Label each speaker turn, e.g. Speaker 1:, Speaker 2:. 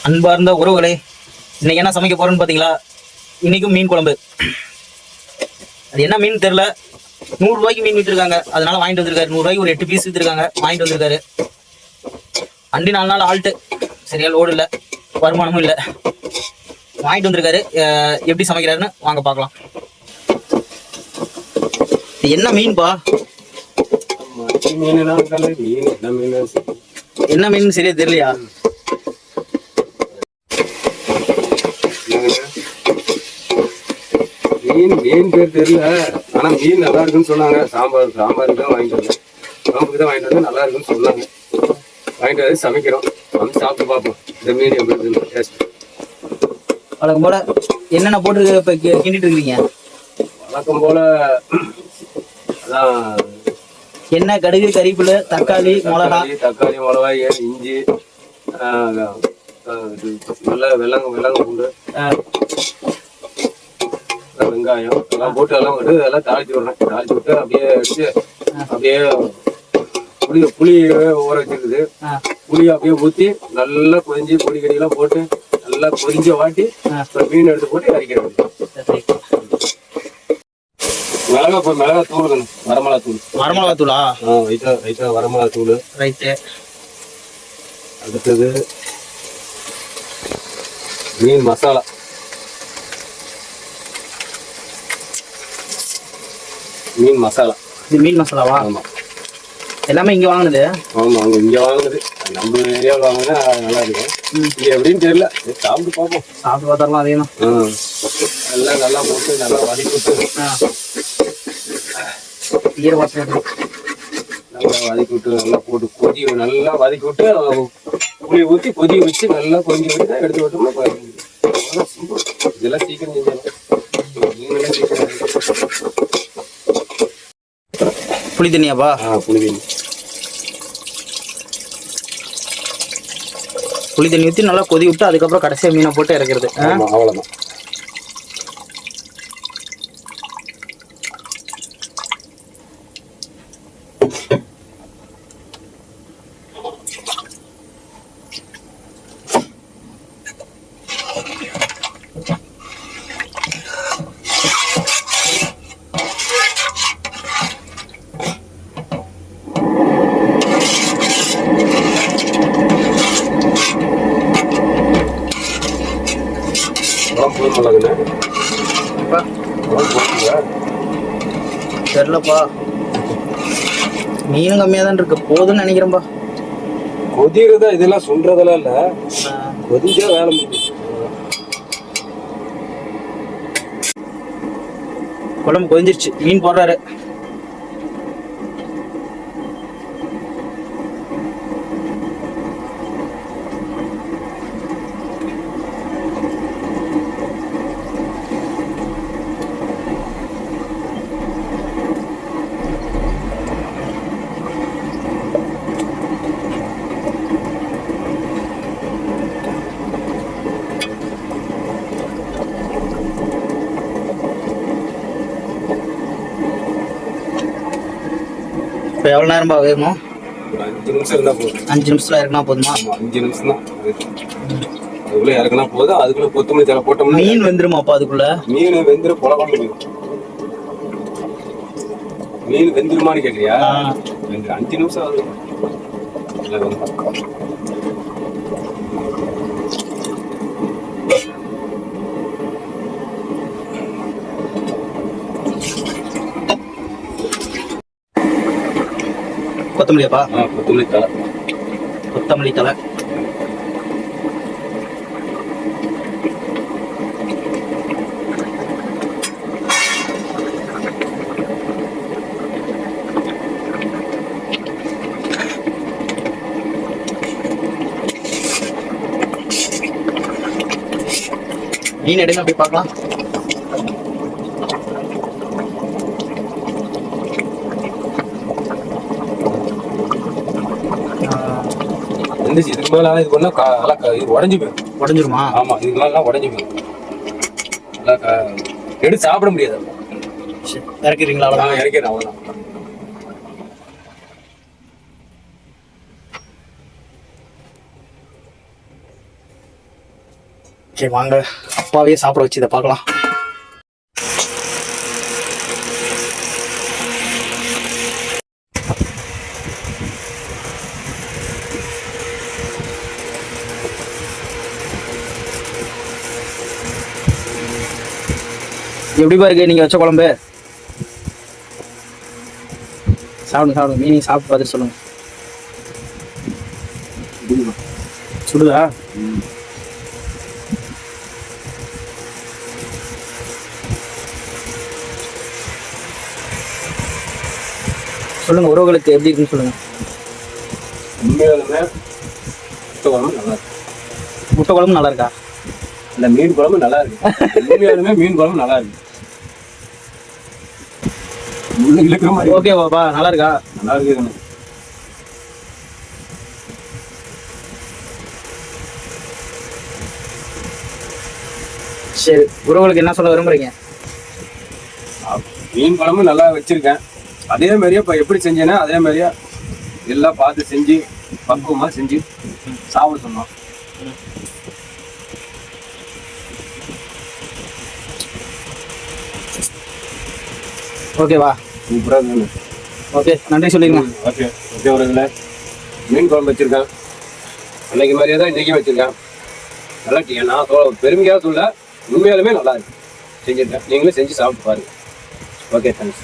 Speaker 1: அன்பார்ந்த உறவுகளே, இன்னைக்கு என்ன சமைக்க போறோன்னு பாத்தீங்களா? இன்னைக்கும் மீன் குழம்பு. அது என்ன மீன் தெரியல. 100 ரூபாய்க்கு மீன் வித்துருக்காங்க, அதனால வாங்கிட்டு வந்திருக்காரு. 100 ரூபாய்க்கு ஒரு 8 பீஸ் வித்துருக்காங்க, வாங்கிட்டு வந்திருக்காரு. அண்டி 4 நாள் ஆல்ட்டு, சரியா லோடு இல்லை, வருமானமும் இல்லை. வாங்கிட்டு வந்திருக்காரு. எப்படி சமைக்கிறாருன்னு வாங்க பார்க்கலாம். என்ன மீன்பா? என்ன மீன் சரியா தெரியலையா?
Speaker 2: மீன் பேர் தெரியல, ஆனா மீன் நல்லா இருக்குன்னு சொன்னாங்க. சாம்பாருக்கு தான் வாங்கிட்டு வந்தேன், குழம்புக்கு தான் வாங்கிட்டு வந்தேன். நல்லா இருக்குன்னு சொன்னாங்க. வாங்கிட்டு வந்து சமைக்கிறோம், வந்து சாப்பிட்டு பார்ப்போம் இந்த மீன் எப்படி இருக்குன்னு டேஸ்ட்.
Speaker 1: வழக்கம் போல என்னென்ன போட்டு இப்ப கிண்டிட்டு இருக்கீங்க?
Speaker 2: வழக்கம் போல அதான்
Speaker 1: எண்ணெய், கடுகு, கறிவேப்பிலை, தக்காளி,
Speaker 2: மிளகாய், இஞ்சி, நல்ல வெள்ளங்க பூண்டு, வெங்காயம் எல்லாம் போட்டு எல்லாம் தாளிச்சு விடுறேன். தாளிச்சு விட்டு அப்படியே எடுத்து அப்படியே புளி ஊற வச்சிருக்குது. புளி அப்படியே ஊற்றி நல்லா கொதிஞ்சு பொடி கடியெல்லாம் போட்டு நல்லா கொதிஞ்ச வாட்டி மீன் எடுத்து போட்டு இறக்கிறேன். மிளகாய் தூள்,
Speaker 1: வரமிளகா தூளா?
Speaker 2: ரைட்டா வரமிளகா தூள்.
Speaker 1: ரைட்டு.
Speaker 2: அடுத்தது மீன் மசாலா. மீன் மசாலா.
Speaker 1: இது மீன் மசாலாவா?
Speaker 2: ஆமா,
Speaker 1: எல்லாமே இங்க வாங்கினது.
Speaker 2: ஆமா, அங்க இங்க வாங்குது. நம்ம ஏரியாவில் வாங்கினா நல்லா இருக்கும். இங்க எப்படின்னு தெரியல, சாப்பிட்டு பார்ப்போம்.
Speaker 1: சாப்பிட்டு பார்த்தாலும் அதே தான்.
Speaker 2: எல்லாம் நல்லா போட்டு நல்லா வதக்கி விட்டு நல்லா வதக்கி விட்டு நல்லா போட்டு நல்லா வதக்கி விட்டு புளியை ஊற்றி கொதிய வச்சு நல்லா கொதிக்க வச்சு தான் எடுத்து விட்டோம்னா சிம்பிள். இதெல்லாம் சீக்கிரம் செஞ்சாங்க.
Speaker 1: புளி தண்ணியாப்பா?
Speaker 2: புளி தண்ணி.
Speaker 1: புளி தண்ணி ஊற்றி நல்லா கொதி விட்டு அதுக்கப்புறம் கடைசியாக மீனை போட்டு இறக்கிறது.
Speaker 2: அவ்வளோதான்.
Speaker 1: தெரியலப்பா, மீனும் கம்மியா தான் இருக்கு, போதுன்னு நினைக்கிறேன்பா.
Speaker 2: கொதிக்கிறதா இதெல்லாம் சொல்றதெல்லாம் இல்ல, கொதிச்சா வேலை முடியும்.
Speaker 1: குழம்பு கொதிஞ்சிருச்சு, மீன் போடுறாரு. இப்போ எவ்வளோ நேரம்பா வேணும்?
Speaker 2: 5 நிமிஷம் இருந்தால் போதும்.
Speaker 1: 5 நிமிஷத்துல இறக்குனா போதுமா?
Speaker 2: 5 நிமிஷம் தான். அதுக்குள்ள இறக்குனா போதும். அதுக்குள்ள கொத்தமல்லி தலை போட்டோம்னா
Speaker 1: மீன் வெந்துருமாப்பா? அதுக்குள்ள மீன்
Speaker 2: வெந்துரும், குழம்பு மீன் வெந்துருமான்னு கேட்குறியா? 5 நிமிஷம் ஆகுது.
Speaker 1: கொத்தமல்லியாப்பா?
Speaker 2: கொத்தமல்லி தலை.
Speaker 1: கொத்தமல்லி தலை. மீன் எடுங்க, அப்படி பார்க்கலாம்.
Speaker 2: இதுக்கு மேல இது பண்ணா இது உடஞ்சு போயிடும்.
Speaker 1: உடஞ்சிருமா?
Speaker 2: ஆமா, இதுக்கு மேல உடஞ்சு போயிடும். நல்லா எடுத்து சாப்பிட முடியாது.
Speaker 1: இறக்கிறீங்களா? அவ்வளோதான்.
Speaker 2: இறக்கிறேன், அவ்வளோதான்.
Speaker 1: சரி வாங்க, அப்பாவே சாப்பிட வச்சு இதை பார்க்கலாம். எப்படி பாருக்கு நீங்க வச்ச குழம்பு? சாப்பிடுங்க மீனிங் சாப்பிட்டு பார்த்துட்டு சொல்லுங்க. சுடுதா? சொல்லுங்க, உறவுகளுக்கு எப்படி இருக்குன்னு சொல்லுங்க.
Speaker 2: உண்மையாலுமே முட்டை குழம்பு நல்லா இருக்கு.
Speaker 1: முட்டை குழம்பு நல்லா இருக்கா?
Speaker 2: இந்த மீன் குழம்பு நல்லா இருக்கு. உண்மையாலுமே மீன் குழம்பு நல்லா இருக்கு.
Speaker 1: ஓகே பாப்பா, நல்லா இருக்கா?
Speaker 2: நல்லா இருக்கு.
Speaker 1: சரி, உறவுகளுக்கு என்ன சொல்ல விரும்புறீங்க?
Speaker 2: மீன் குழம்பு நல்லா வச்சிருக்கேன். அதே மாதிரியே இப்போ எப்படி செஞ்சேன்னா அதே மாதிரியே எல்லாம் பார்த்து செஞ்சு பக்குவமாக செஞ்சு சாப்பிட சொன்னோம்.
Speaker 1: ஓகேவா?
Speaker 2: சூப்பராக வேணும்.
Speaker 1: ஓகே, நன்றி சொல்லிடுங்க.
Speaker 2: Okay okay. ஒரு மீன் குழம்பு வச்சிருக்கேன். அன்னைக்கு மாதிரியே தான் இன்றைக்கும் வச்சிருக்கேன். நல்லா நான் பெருமையாக சொல்ல, உண்மையாலுமே நல்லா இருக்கு செஞ்சுருக்கேன். நீங்களும் செஞ்சு சாப்பிட்டு பாருங்க. Okay, thanks.